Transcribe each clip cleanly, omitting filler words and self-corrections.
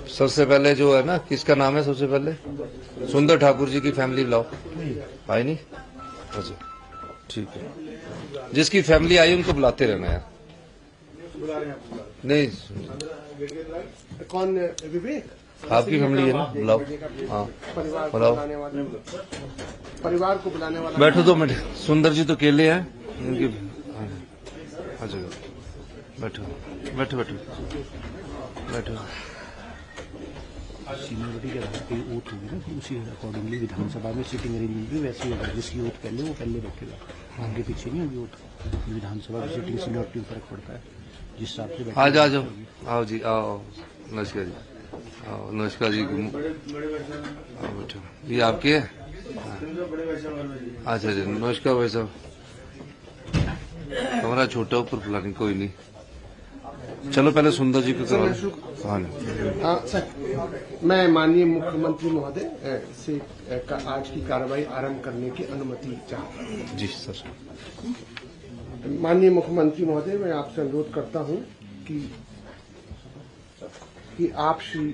सबसे पहले जो है ना, किसका नाम है सबसे पहले? सुंदर ठाकुर जी की फैमिली बुलाओ। आई नहीं? अच्छा ठीक है, जिसकी फैमिली आई उनको बुलाते रहना यार। नहीं कौन? विवेक आपकी फैमिली है ना, बुलाओ। हाँ बुलाओ, परिवार को बुलाने वाला। बैठो 2 मिनट। सुंदर जी तो अकेले हैं इनकी। अच्छा बैठो बैठो बैठो बैठो। सीनियरिटी के आधार पर वोट होगी ना, तो उसी अकॉर्डिंगली विधानसभा में सीटिंग अरेंजमेंट भी वैसे ही होगा। जिसकी वोट पहले वो पहले बैठेगा, आगे पीछे नहीं होगी वोट। विधानसभा की सीटिंग सीनियरिटी में फर्क पड़ता है, जिस हिसाब से। आ जाओ आओ जी, आओ नमस्कार जी, आओ नमस्कार जी। आओ बैठो, ये आपके है? अच्छा जी नमस्कार भाई साहब। कमरा छोटा ऊपर फुलानी, कोई नहीं। चलो पहले सुंदर जी को करो। हाँ सर, मैं माननीय मुख्यमंत्री महोदय से आज की कार्रवाई आरंभ करने की अनुमति चाहता हूँ। जी सर। माननीय मुख्यमंत्री महोदय, मैं आपसे अनुरोध करता हूँ कि आप श्री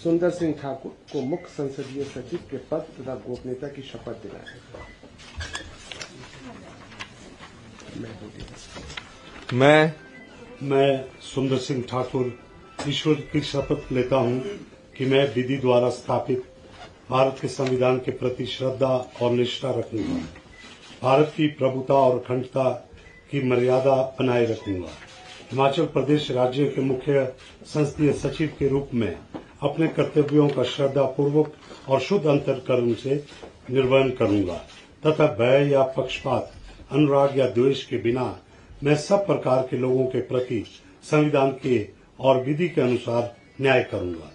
सुंदर सिंह ठाकुर को मुख्य संसदीय सचिव के पद तथा गोपनीयता की शपथ दिलाएं। मैं सुंदर सिंह ठाकुर ईश्वर की शपथ लेता हूं कि मैं विधि द्वारा स्थापित भारत के संविधान के प्रति श्रद्धा और निष्ठा रखूंगा, भारत की प्रभुता और अखंडता की मर्यादा बनाए रखूंगा, हिमाचल प्रदेश राज्य के मुख्य संसदीय सचिव के रूप में अपने कर्तव्यों का श्रद्धापूर्वक और शुद्ध अंतःकरण से निर्वहन करूंगा तथा भय या पक्षपात, अनुराग या द्वेष के बिना मैं सब प्रकार के लोगों के प्रति संविधान के और विधि के अनुसार न्याय करूंगा।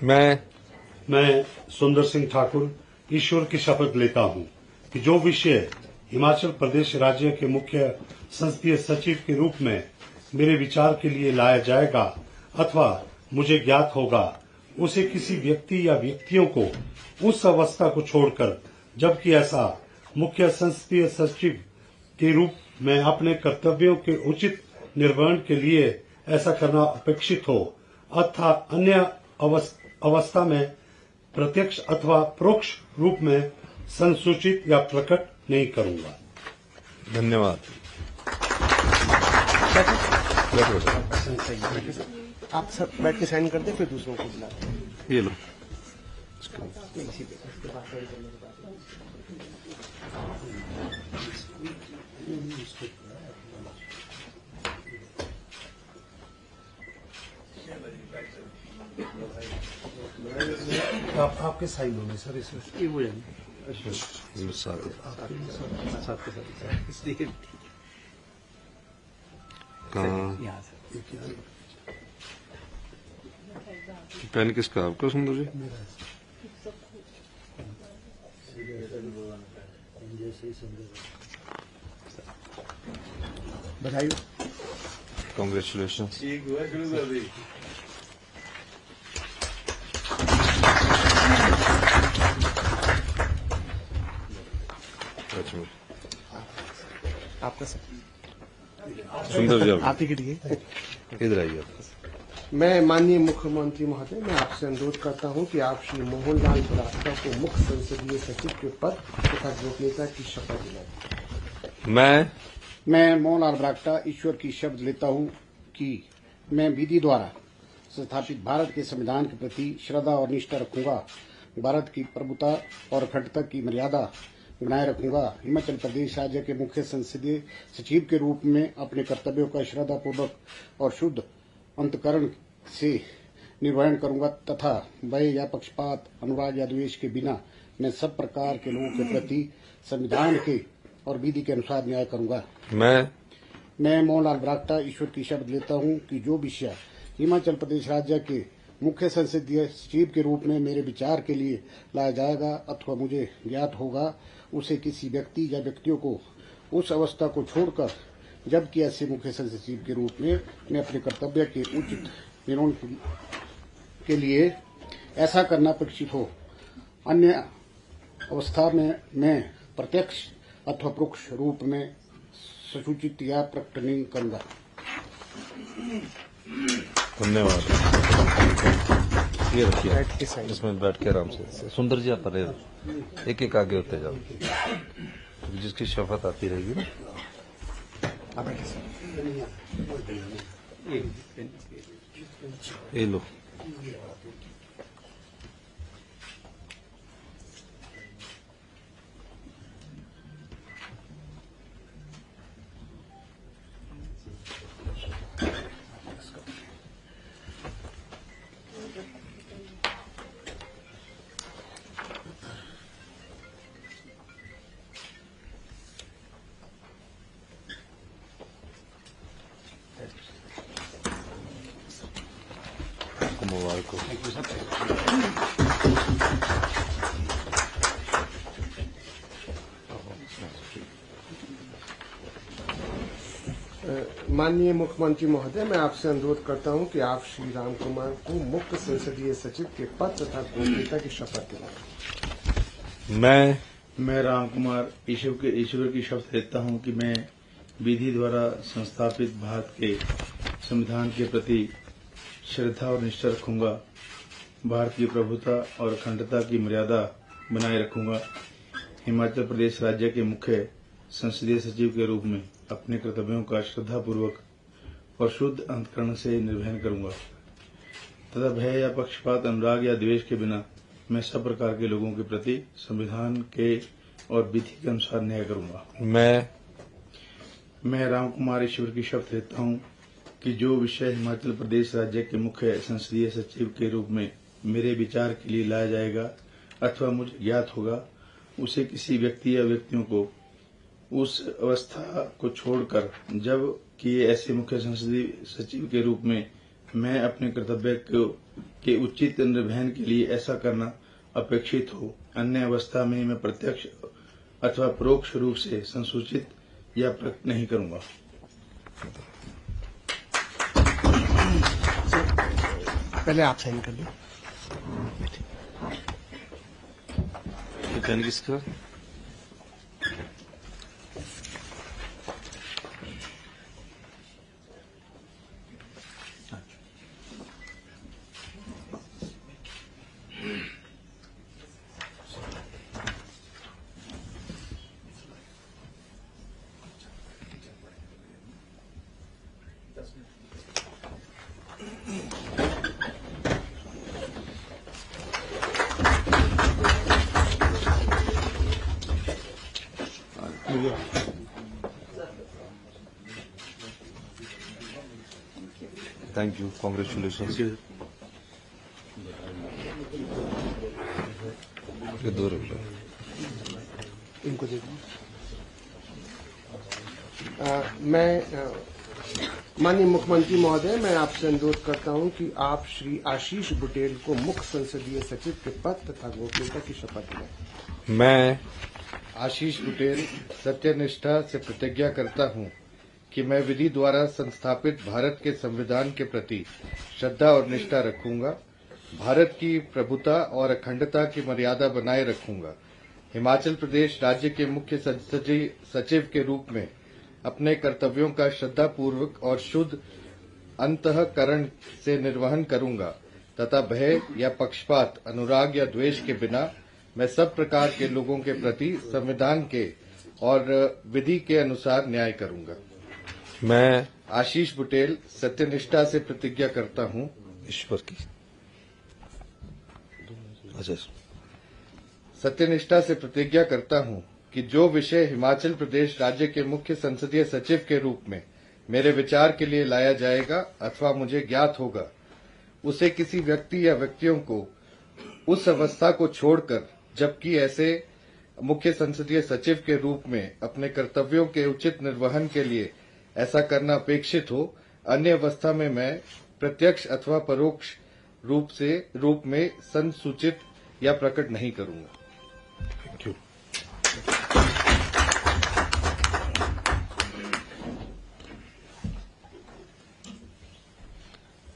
मैं सुंदर सिंह ठाकुर ईश्वर की शपथ लेता हूं कि जो विषय हिमाचल प्रदेश राज्य के मुख्य संसदीय सचिव के रूप में मेरे विचार के लिए लाया जाएगा अथवा मुझे ज्ञात होगा, उसे किसी व्यक्ति या व्यक्तियों को उस अवस्था को छोड़कर, जबकि ऐसा मुख्य संसदीय सचिव के रूप में अपने कर्तव्यों के उचित निर्वहन के लिए ऐसा करना अपेक्षित हो अथवा अन्य अवस्था में प्रत्यक्ष अथवा परोक्ष रूप में संसूचित या प्रकट नहीं करूंगा। धन्यवाद। आप सब बैठ के साइन कर दे, फिर दूसरों को बुलाते हैं। ये लो। आपके साइन होंगे सर इसमें। ये वो जाने कहाँ पेन किसका? आपका सुंदर जी? बधाई। कांग्रेचुलेशन। आपका सुंदर जी आप ही के लिए इधर आइए। मैं माननीय मुख्यमंत्री महोदय, मैं आपसे अनुरोध करता हूं कि आप श्री मोहनलाल ब्राक्टा को मुख्य संसदीय सचिव के पद तथा गोपनीयता की शपथ दिलाएं। मैं मोहनलाल ब्राक्टा ईश्वर की शपथ लेता हूं कि मैं विधि द्वारा स्थापित भारत के संविधान के प्रति श्रद्धा और निष्ठा रखूंगा, भारत की प्रभुता और अखंडता की मर्यादा बनाए रखूंगा, हिमाचल प्रदेश राज्य के मुख्य संसदीय सचिव के रूप में अपने कर्तव्यों का श्रद्धापूर्वक और शुद्ध अंतःकरण से निर्वहन करूंगा तथा भय या पक्षपात, अनुराग या द्वेष के बिना मैं सब प्रकार के लोगों के प्रति संविधान के और विधि के अनुसार न्याय करूंगा। मैं मोहनलाल ब्राक्टा ईश्वर की शपथ लेता हूं कि जो विषय हिमाचल प्रदेश राज्य के मुख्य संसदीय सचिव के रूप में मेरे विचार के लिए लाया जाएगा अथवा मुझे ज्ञात होगा, उसे किसी व्यक्ति या व्यक्तियों को उस अवस्था को छोड़कर, जबकि ऐसे मुख्य संसदीय सचिव के रूप में मैं अपने कर्तव्य के उचित निर्वहन के लिए ऐसा करना अपेक्षित हो, अन्य अवस्था में मैं प्रत्यक्ष अथवा परोक्ष रूप में सूचित या प्रकट नहीं करूंगा। धन्यवाद। ये रखिए, बैठ के साइड इसमें बैठ के आराम से। सुंदर जी आप परे एक एक आगे होते जाओ, जिसकी शपथ आती रहेगी ना। आप बैठे साइड। ये लो। मुबारक हो। माननीय मुख्यमंत्री महोदय, मैं आपसे अनुरोध करता हूं कि आप श्री राम कुमार को मुख्य संसदीय सचिव के पद तथा गोपनीयता की शपथ दिलाएं। मैं राम कुमार ईश्वर की शपथ लेता हूं कि मैं विधि द्वारा संस्थापित भारत के संविधान के प्रति श्रद्धा और निष्ठा रखूंगा, भारत की प्रभुता और अखंडता की मर्यादा बनाए रखूंगा, हिमाचल प्रदेश राज्य के मुख्य संसदीय सचिव के रूप में अपने कर्तव्यों का श्रद्धापूर्वक और शुद्ध अंतःकरण से निर्वहन करूंगा तथा भय या पक्षपात, अनुराग या द्वेष के बिना मैं सब प्रकार के लोगों के प्रति संविधान के और विधि के अनुसार न्याय करूंगा। मैं राम कुमार ईश्वर की शपथ लेता हूं कि जो विषय हिमाचल प्रदेश राज्य के मुख्य संसदीय सचिव के रूप में मेरे विचार के लिए लाया जाएगा अथवा मुझे ज्ञात होगा, उसे किसी व्यक्ति या व्यक्तियों को उस अवस्था को छोड़कर जब कि ऐसे मुख्य संसदीय सचिव के रूप में मैं अपने कर्तव्य के उचित निर्वहन के लिए ऐसा करना अपेक्षित हो, अन्य अवस्था में मैं प्रत्यक्ष अथवा परोक्ष रूप से संसूचित या प्रकट नहीं करूंगा। पहले आप साइन कर लो। पेन किसका? Thank you, congratulation. दो रुपये इनको दे दो। माननीय मुख्यमंत्री महोदय, मैं आपसे अनुरोध करता हूं कि आप श्री आशीष बुटेल को मुख्य संसदीय सचिव के पद तथा गोपनीयता की शपथ दिलाएं। मैं आशीष बुटेल सत्यनिष्ठा से प्रतिज्ञा करता हूं कि मैं विधि द्वारा संस्थापित भारत के संविधान के प्रति श्रद्धा और निष्ठा रखूंगा, भारत की प्रभुता और अखंडता की मर्यादा बनाए रखूंगा, हिमाचल प्रदेश राज्य के मुख्य सचिव के रूप में अपने कर्तव्यों का श्रद्धापूर्वक और शुद्ध अंतःकरण से निर्वहन करूंगा तथा भय या पक्षपात, अनुराग या द्वेष के बिना मैं सब प्रकार के लोगों के प्रति संविधान के और विधि के अनुसार न्याय करूंगा। मैं आशीष बुटेल सत्यनिष्ठा से प्रतिज्ञा करता हूं। ईश्वर की अच्छा सत्यनिष्ठा से प्रतिज्ञा करता हूं कि जो विषय हिमाचल प्रदेश राज्य के मुख्य संसदीय सचिव के रूप में मेरे विचार के लिए लाया जाएगा अथवा मुझे ज्ञात होगा, उसे किसी व्यक्ति या व्यक्तियों को उस अवस्था को छोड़कर जबकि ऐसे मुख्य संसदीय सचिव के रूप में अपने कर्तव्यों के उचित निर्वहन के लिए ऐसा करना अपेक्षित हो, अन्य अवस्था में मैं प्रत्यक्ष अथवा परोक्ष रूप में संसूचित या प्रकट नहीं करूंगा। Thank you.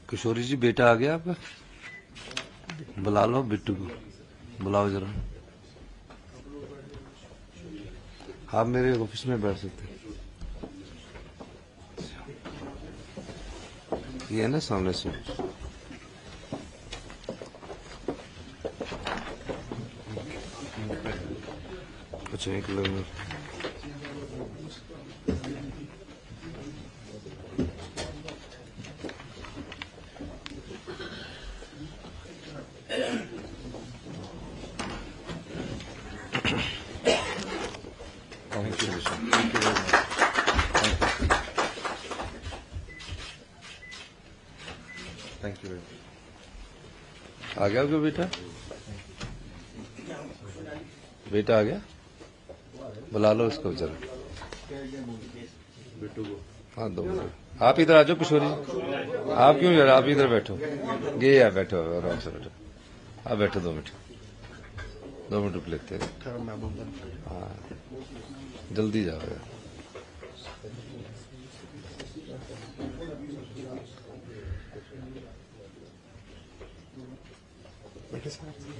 किशोरी जी, बेटा आ गया आपका? बुला लो बिट्टू को, बुलाओ जरा। आप मेरे ऑफिस में बैठ सकते हैं। ये है ना सामने से। अच्छा 1 किलोमीटर। Thank you. आ गया आपका बेटा? बेटा आ गया? बुला लो इसको जरा। हाँ 2 मिनट। आप इधर आ जाओ किशोरी जी। आप क्यों जा रहे? आप इधर बैठो। ये यार बैठो, आराम से बैठो। आप बैठो 2 मिनट। 2 मिनट रुक लेते हैं। हाँ जल्दी जाओ यार।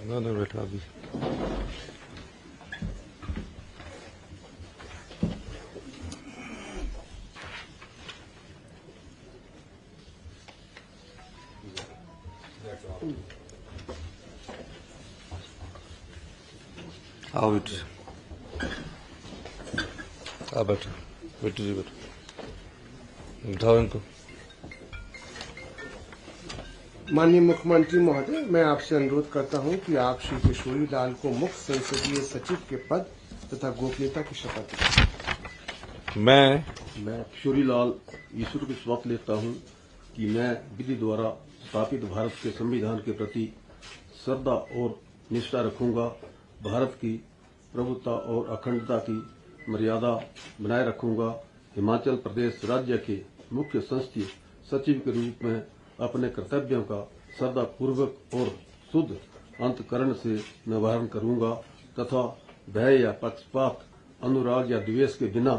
ना बैठो अभी। आओ बेटू, आप बैठो। बेटू जी बैठो, उठाओ इनको। माननीय मुख्यमंत्री महोदय, मैं आपसे अनुरोध करता हूं कि आप श्री किशोरी लाल को मुख्य संसदीय सचिव के पद तथा गोपनीयता की शपथ दें। मैं किशोरी लाल ईश्वर की शपथ लेता हूं कि मैं विधि द्वारा स्थापित भारत के संविधान के प्रति श्रद्धा और निष्ठा रखूंगा, भारत की प्रभुता और अखंडता की मर्यादा बनाए रखूंगा, हिमाचल प्रदेश राज्य के मुख्य संसदीय सचिव के रूप में अपने कर्तव्यों का श्रद्धापूर्वक और शुद्ध अंतकरण से निर्वहन करूंगा तथा भय या पक्षपात, अनुराग या द्वेष के बिना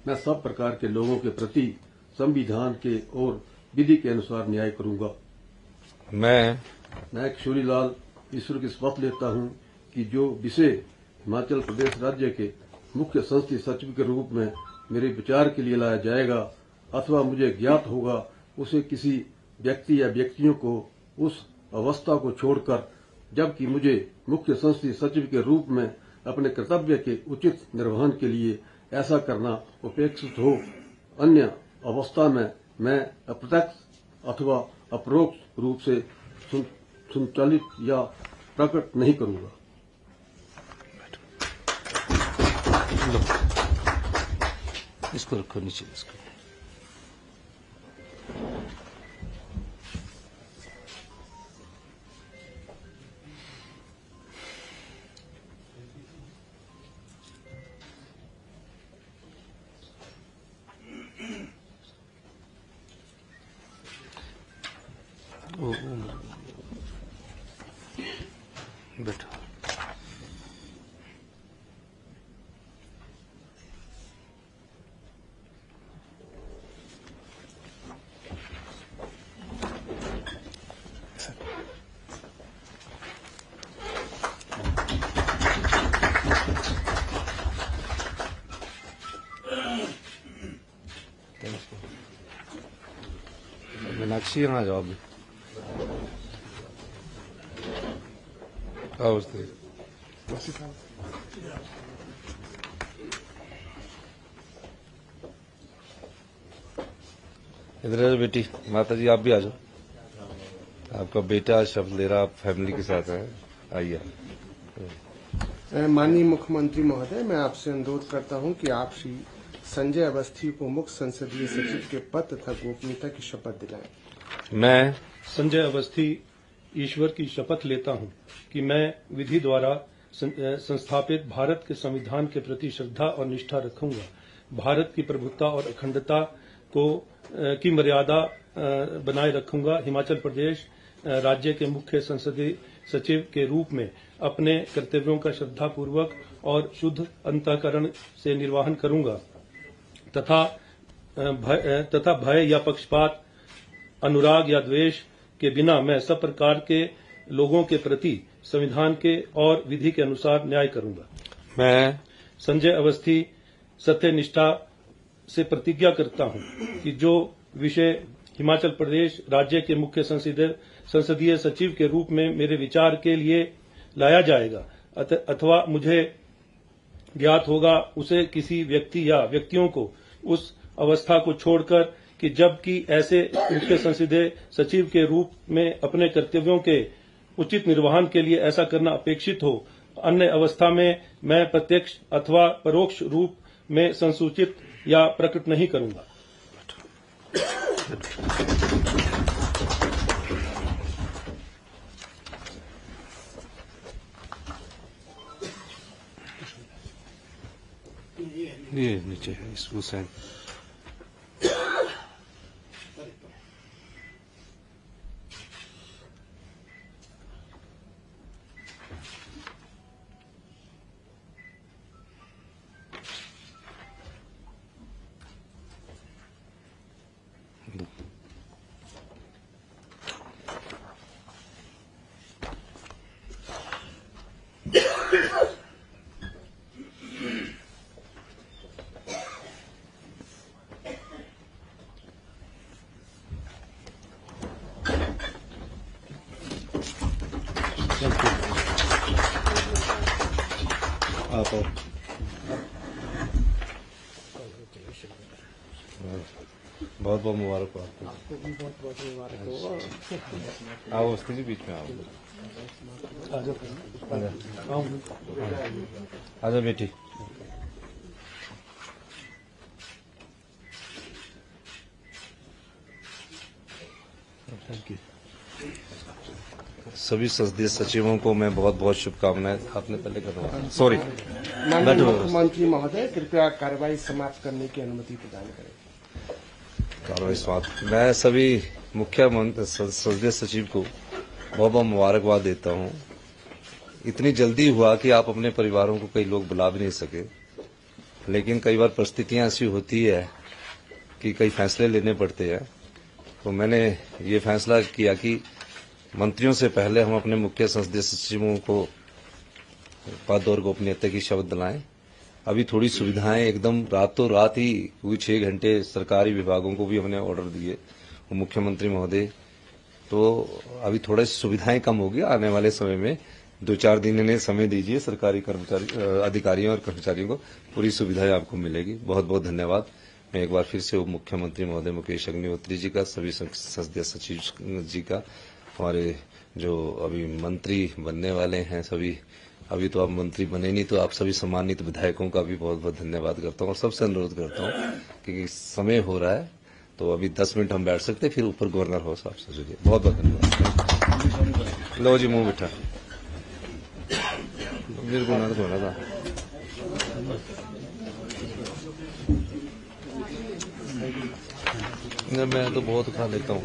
मैं सब प्रकार के लोगों के प्रति संविधान के और विधि के अनुसार न्याय करूंगा। मैं किशोरी लाल ईश्वर की शपथ लेता हूं कि जो विषय हिमाचल प्रदेश राज्य के मुख्य संसदीय सचिव के रूप में मेरे विचार के लिए लाया जाएगा अथवा मुझे ज्ञात होगा, उसे किसी व्यक्ति या व्यक्तियों को उस अवस्था को छोड़कर जबकि मुझे मुख्य संसदीय सचिव के रूप में अपने कर्तव्य के उचित निर्वहन के लिए ऐसा करना अपेक्षित हो, अन्य अवस्था में मैं अप्रत्यक्ष अथवा अपरोक्ष रूप से संचालित या प्रकट नहीं करूंगा। इसको रखो नीचे इसको। बैठो। मीनाक्षी यहाँ जाओ अभी। इधर आ बेटी, माता जी आप भी आ जाओ। आपका बेटा शब्द ले रहा, आप फैमिली के साथ है, आइए। माननीय मुख्यमंत्री महोदय, मैं आपसे अनुरोध करता हूं कि आप श्री संजय अवस्थी को मुख्य संसदीय सचिव के पद तथा गोपनीयता की शपथ दिलाएं। मैं संजय अवस्थी ईश्वर की शपथ लेता हूं कि मैं विधि द्वारा संस्थापित भारत के संविधान के प्रति श्रद्धा और निष्ठा रखूंगा, भारत की प्रभुता और अखंडता की मर्यादा बनाए रखूंगा, हिमाचल प्रदेश राज्य के मुख्य संसदीय सचिव के रूप में अपने कर्तव्यों का श्रद्धापूर्वक और शुद्ध अंतःकरण से निर्वहन करूंगा तथा भय या पक्षपात, अनुराग या द्वेष के बिना मैं सब प्रकार के लोगों के प्रति संविधान के और विधि के अनुसार न्याय करूंगा। मैं संजय अवस्थी सत्यनिष्ठा से प्रतिज्ञा करता हूं कि जो विषय हिमाचल प्रदेश राज्य के मुख्य संसदीय सचिव के रूप में मेरे विचार के लिए लाया जाएगा अथवा मुझे ज्ञात होगा उसे किसी व्यक्ति या व्यक्तियों को उस अवस्था को छोड़कर कि जबकि ऐसे मुख्य संसदीय सचिव के रूप में अपने कर्तव्यों के उचित निर्वहन के लिए ऐसा करना अपेक्षित हो, अन्य अवस्था में मैं प्रत्यक्ष अथवा परोक्ष रूप में संसूचित या प्रकट नहीं करूंगा। ये नीचे है इसको साइन। आप बहुत बहुत मुबारक हो आपको भी बहुत बहुत मुबारक हो। आओ उसके जी बीच में आओ। आजा बेटी। Thank you. सभी संसदीय सचिवों को मैं बहुत बहुत शुभकामनाएं। आपने पहले करवा सॉरी। माननीय मुख्यमंत्री महोदय, कृपया कार्रवाई समाप्त करने की अनुमति प्रदान करें। कार्रवाई समाप्त। मैं सभी मुख्य संसदीय सचिव को बहुत बहुत मुबारकबाद देता हूं। इतनी जल्दी हुआ कि आप अपने परिवारों को कई लोग बुला भी नहीं सके, लेकिन कई बार परिस्थितियां ऐसी होती है कि कई फैसले लेने पड़ते हैं। तो मैंने ये फैसला किया कि मंत्रियों से पहले हम अपने मुख्य संसदीय सचिवों को पद और गोपनीयता की शपथ दिलाएं। अभी थोड़ी सुविधाएं एकदम रातों रात ही हुई, 6 घंटे सरकारी विभागों को भी हमने ऑर्डर दिए वो मुख्यमंत्री महोदय। तो अभी थोड़ी सुविधाएं कम होगी। आने वाले समय में 2-4 दिन इन्हें समय दीजिए, सरकारी कर्मचारी अधिकारियों और कर्मचारियों को पूरी सुविधाएं आपको मिलेगी। बहुत बहुत धन्यवाद। मैं एक बार फिर से उप मुख्यमंत्री महोदय मुकेश अग्निहोत्री जी का, सभी संसदीय सचिव जी का, हमारे जो अभी मंत्री बनने वाले हैं सभी, अभी तो आप मंत्री बने नहीं, तो आप सभी सम्मानित विधायकों का भी बहुत बहुत धन्यवाद करता हूँ और सबसे अनुरोध करता हूँ कि समय हो रहा है तो अभी 10 मिनट हम बैठ सकते, फिर ऊपर गवर्नर हाउस आपसे जुड़िए। बहुत बहुत धन्यवाद। लो जी मुंह मिठा। मेरे को ना धोना था। मैं तो बहुत खा लेता हूँ।